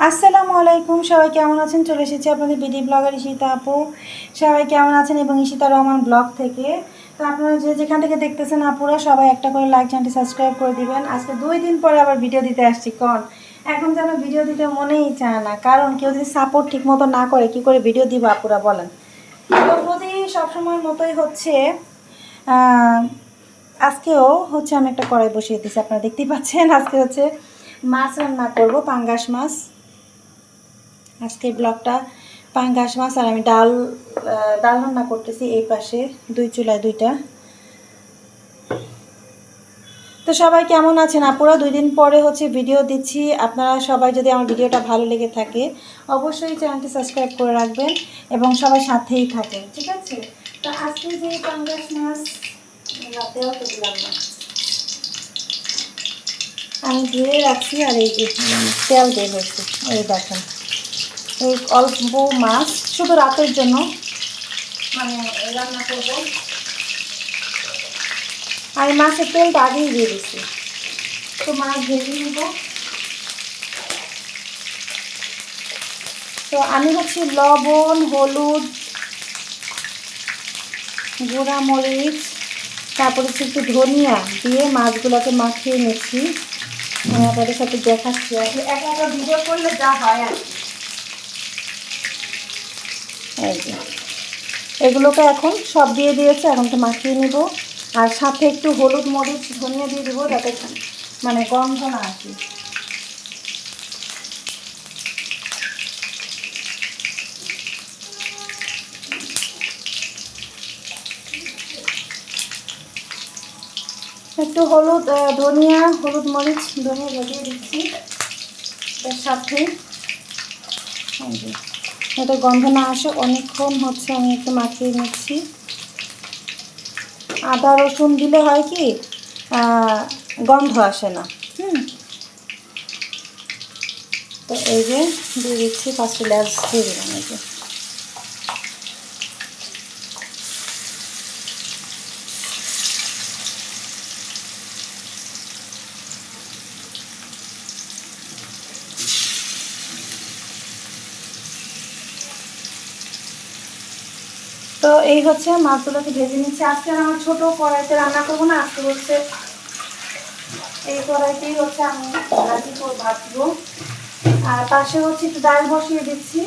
আসসালামু আলাইকুম, সবাই কেমন আছেন? চলে এসেছি আপনাদের বিডি ব্লগার ঈশিতা আপু। সবাই কেমন আছেন? এবং ঈশিতা রহমান ব্লগ থেকে। তো আপনারা যেখান থেকে দেখতেছেন আপুরা সবাই একটা করে লাইক, চ্যানেলটি সাবস্ক্রাইব করে দিবেন। আজকে 2 দিন পরে আবার ভিডিও দিতে আসছি। এখন যেন ভিডিও দিতে মনেই চায় না, কারণ কেউ যদি সাপোর্ট ঠিক মতো না করে কি করে ভিডিও দিব আপুরা বলেন? তো প্রতি সবসময় মতোই হচ্ছে আজকেও হচ্ছে আমি একটা কড়াই বসিয়ে দিয়েছি, আপনারা দেখতেই পাচ্ছেন। আজকে হচ্ছে মাছ রান্না করবো, পাঙ্গাস মাছ। আজকে ব্লগটা পাঙ্গাস মাছ, আর আমি ডাল রান্না করতেছি এই পাশে, 2 চুলায় 2টা। তো সবাই কেমন আছেন আপুরা? 2 দিন পরে হচ্ছে ভিডিও দিচ্ছি। আপনারা সবাই যদি আমার ভিডিওটা ভালো লেগে থাকে অবশ্যই চ্যানেলটি সাবস্ক্রাইব করে রাখবেন এবং সবাই সাথেই থাকেন, ঠিক আছে? তো আজকে যে পাঙ্গাস মাছ রাতেও তো দিলাম না, আমি ধুয়ে রাখছি। আর এই যে তেল দিয়ে হয়েছে, এই দেখেন এই অল্প মাছ শুধু রাতের জন্য মানে রান্না করব। আর মাছের তেলটা আগেই দিয়ে দিচ্ছি। তো মাছ ভেজে নেব। তো আমি হচ্ছে লবণ, হলুদ, গুঁড়া মরিচ, তারপরে একটু ধনিয়া দিয়ে মাছগুলোকে মাখিয়ে নিচ্ছি। আপনাদের সাথে দেখাচ্ছি। আসলে একা একা ভিডিও করলে যা হয় আর কি। এই যে এগুলোকে এখন সব দিয়ে দিয়েছে, এখন তো মাখিয়ে নিব। আর সাথে একটু হলুদ, মরিচ, ধনিয়া দিয়ে দেবো যাতে মানে গন্ধ না আসে। একটু হলুদ, ধনিয়া, হলুদ, মরিচ, ধনিয়া লাগিয়ে দিচ্ছি এর সাথে। এটা গন্ধ না আসে অনেকক্ষণ হচ্ছে আমি একটু মাখিয়ে নিচ্ছি। আদা রসুন দিলে হয় কি গন্ধ আসে না। তো এই যে দিয়ে দিচ্ছি, ফার্স্টে লেজ দিয়ে দিলাম। এই যে তো এই হচ্ছে মাছগুলোকে ভেজে নিচ্ছি। আজকে আমার ছোটো কড়াইতে রান্না করবো না, আজকে হচ্ছে এই কড়াইতেই হচ্ছে আমি ভাজবো। আর পাশে হচ্ছে একটু ডাল বসিয়ে দিচ্ছি।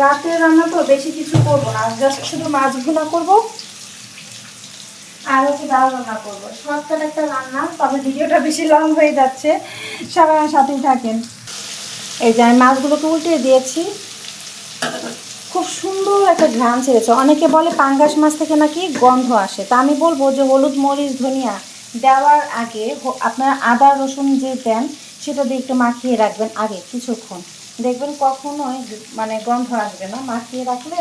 রাতে রান্না তো বেশি কিছু করবো না, জাস্ট শুধু মাছ ভুনা করবো আর হচ্ছে ডাল রান্না করবো। শর্টকাট একটা রান্না, তবে ভিডিওটা বেশি লং হয়ে যাচ্ছে, সবাই আমার সাথেই থাকেন। এই যে আমি মাছগুলোকে উল্টে দিয়েছি। খুব সুন্দর একটা ঘ্রাণ ছেড়েছে। অনেকে বলে পাঙ্গাস মাছ থেকে নাকি গন্ধ আসে, তা আমি বলবো যে হলুদ, মরিচ, ধনিয়া দেওয়ার আগে আপনারা আদা রসুন যে দেন সেটা দিয়ে একটু মাখিয়ে রাখবেন আগে কিছুক্ষণ, দেখবেন কখনোই মানে গন্ধ আসবে না। মাখিয়ে রাখলে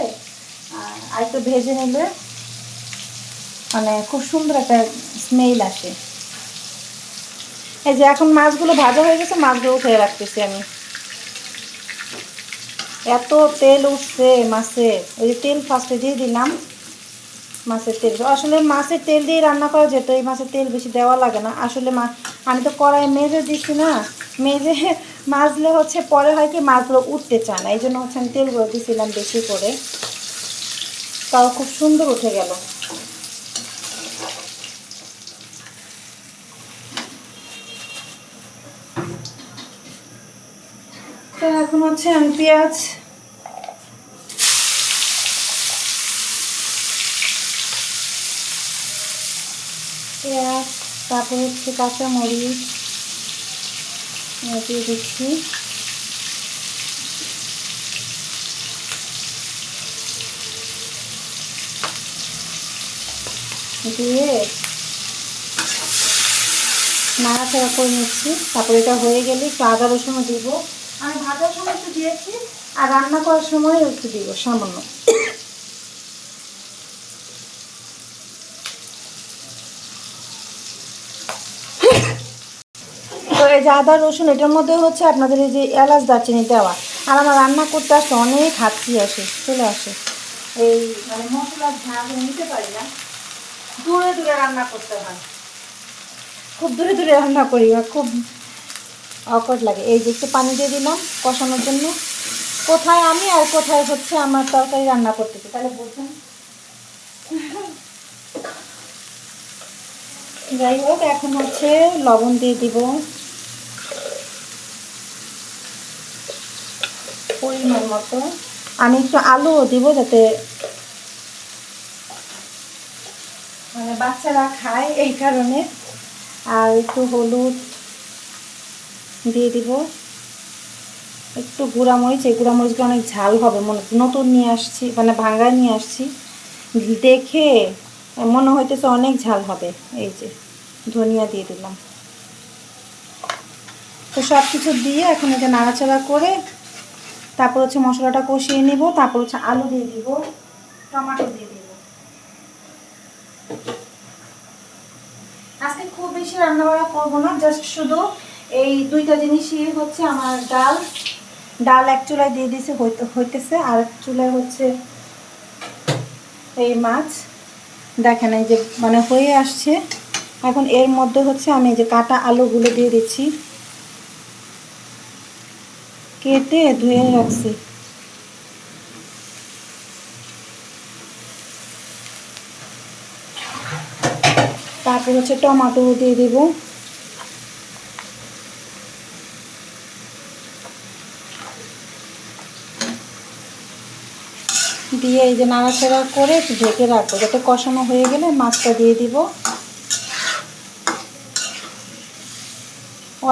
আর একটু ভেজে নিলে মানে খুব সুন্দর একটা স্মেল আসে। এই যে এখন মাছগুলো ভাজা হয়ে গেছে, মাছগুলো উঠে রাখতেছি আমি। এত তেল উঠছে মাছের, ওই যে তেল ফার্স্টে দিয়ে দিলাম। মাছের তেল আসলে মাছের তেল দিয়ে রান্না করা যেত, এই মাছের তেল বেশি দেওয়া লাগে না আসলে। আমি তো কড়াই মেজে দিচ্ছি না, মেজে মাজলে হচ্ছে পরে হয় কি মাছগুলো উঠতে চায় না, এই জন্য হচ্ছে আমি তেলগুলো দিয়েছিলাম বেশি করে, তাও খুব সুন্দর উঠে গেল। তো এখন হচ্ছে আমি পেঁয়াজ তারপর হচ্ছে কাঁচামরিচ দিয়ে দিচ্ছি। দিয়ে নাড়াচাড়া করে নিচ্ছি। তারপরে এটা হয়ে গেলে একটু আদা রসুনও দিব। আমি ভাজার সময় একটু দিয়েছি আর রান্না করার সময় একটু দিব সামান্য। তো এই যে আদা রসুন এটার মধ্যে হচ্ছে আপনাদের এই যে এলাচ দারচিনি দেওয়া। আর আমার রান্না করতে আসতে অনেক হাঁচি আসে, চলে আসে, এই মানে মশলার ঝাল নিতে পারি না, দূরে দূরে রান্না করতে হয়, খুব দূরে দূরে রান্না করি বা খুব অকওয়ার্ড লাগে। এই যে একটু পানি দিয়ে দিলাম কষানোর জন্য। কোথায় আমি আর কোথায় হচ্ছে আমার তরকারি রান্না করতেছি, তাহলে বলছেন। যাই হোক, এখন হচ্ছে লবণ দিয়ে দিব পরিমাণ মতো। আমি একটু আলুও দিব যাতে মানে বাচ্চারা খায় এই কারণে। আর একটু হলুদ দিয়ে দিব, একটু গুঁড়ামরিচ। এই গুঁড়ামরিচগুলো অনেক ঝাল হবে, নতুন নিয়ে আসছি, মানে ভাঙ্গায় নিয়ে আসছি, দেখে মনে হইতেছে অনেক ঝাল হবে। এই যে ধনিয়া দিয়ে দিলাম। তো সব কিছু দিয়ে এখন এটা নাড়াচাড়া করে তারপর হচ্ছে মশলাটা কষিয়ে নিব। তারপর হচ্ছে আলু দিয়ে দিব, টমেটো দিয়ে দিব। আজকে খুব বেশি রান্নাবাড়া করবো না, জাস্ট শুধু এই দুইটা জিনিসই হচ্ছে। আমার ডাল এক চুলায় দিয়ে দিয়েছে, হইতেছে, আর এক চুলায় হচ্ছে এই মাছ। দেখেন এই যে মানে হয়ে আসছে। এখন এর মধ্যে হচ্ছে আমি এই যে কাটা আলুগুলো দিয়ে দিচ্ছি, কেটে ধুয়ে রাখছি। তারপর হচ্ছে টমেটো দিয়ে দেব, দিয়ে এই যে নাড়াচাড়া করে একটু ঢেকে রাখবো, যাতে কষানো হয়ে গেলে মাছটা দিয়ে দিব।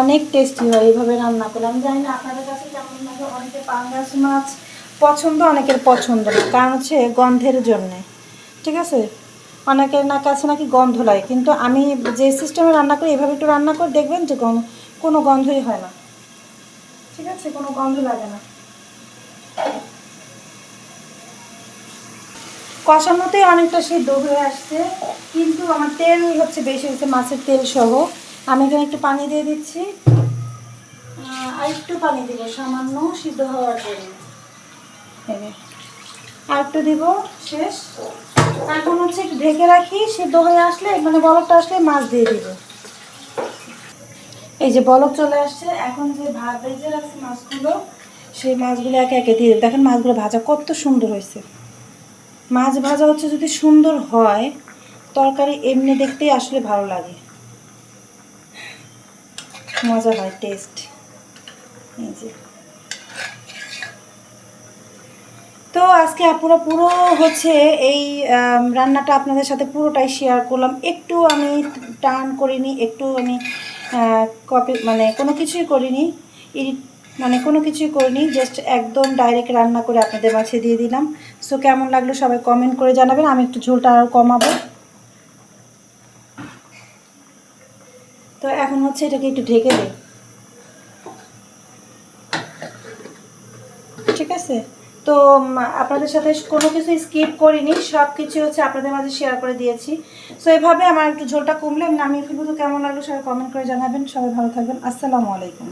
অনেক টেস্টি হয় এইভাবে রান্না করলে। আমি জানি না আপনাদের কাছে কেমন লাগে। অনেকে পাঙ্গাস মাছ পছন্দ, অনেকের পছন্দ না, কারণ হচ্ছে গন্ধের জন্যে। ঠিক আছে, অনেকের কাছে নাকি গন্ধ লাগে, কিন্তু আমি যে সিস্টেমে রান্না করি এভাবে একটু রান্না করে দেখবেন যে কোনো গন্ধই হয় না। ঠিক আছে, কোনো গন্ধ লাগে না। কষানোতেই অনেকটা সিদ্ধ হয়ে আসছে, কিন্তু আমার তেল হচ্ছে বেশি হচ্ছে, মাছের তেল সহ। আমি এখানে একটু পানি দিয়ে দিচ্ছি, আর একটু পানি দিব সামান্য সিদ্ধ হওয়ার জন্য। আর একটু দিব, শেষ। এখন হচ্ছে একটু ঢেকে রাখি, সিদ্ধ হয়ে আসলে মানে বলকটা আসলে মাছ দিয়ে দিব। এই যে বলক চলে আসছে, এখন যে ভেজে রাখছি মাছগুলো, সেই মাছগুলো একে একে দিয়ে দেব। দেখেন মাছগুলো ভাজা কত সুন্দর হয়েছে। মাছ ভাজা হচ্ছে যদি সুন্দর হয়, তরকারি এমনি দেখতেই আসলে ভালো লাগে, মজা হয়, টেস্ট। এই যে তো আজকে আপুরা পুরো হচ্ছে এই রান্নাটা আপনাদের সাথে পুরোটাই শেয়ার করলাম। একটু আমি টার্ন করিনি, একটু আমি কপি মানে কোনো কিছুই করিনি, মানে কোনো কিছুই করিনি, জাস্ট একদম ডাইরেক্ট রান্না করে আপনাদের মাঝে দিয়ে দিলাম। সো কেমন লাগলো সবাই কমেন্ট করে জানাবেন। আমি একটু ঝোলটা আরও কমাবো। তো এখন হচ্ছে এটাকে একটু ঢেকে দিই। ঠিক আছে, তো আপনাদের সাথে কোনো কিছু স্কিপ করিনি, সব কিছু হচ্ছে আপনাদের মাঝে শেয়ার করে দিয়েছি। সো এভাবে আমার একটু ঝোলটা কমলে আমি নামিয়ে ফেলবো। তো কেমন লাগলো সবাই কমেন্ট করে জানাবেন। সবাই ভালো থাকবেন। আসসালামু আলাইকুম।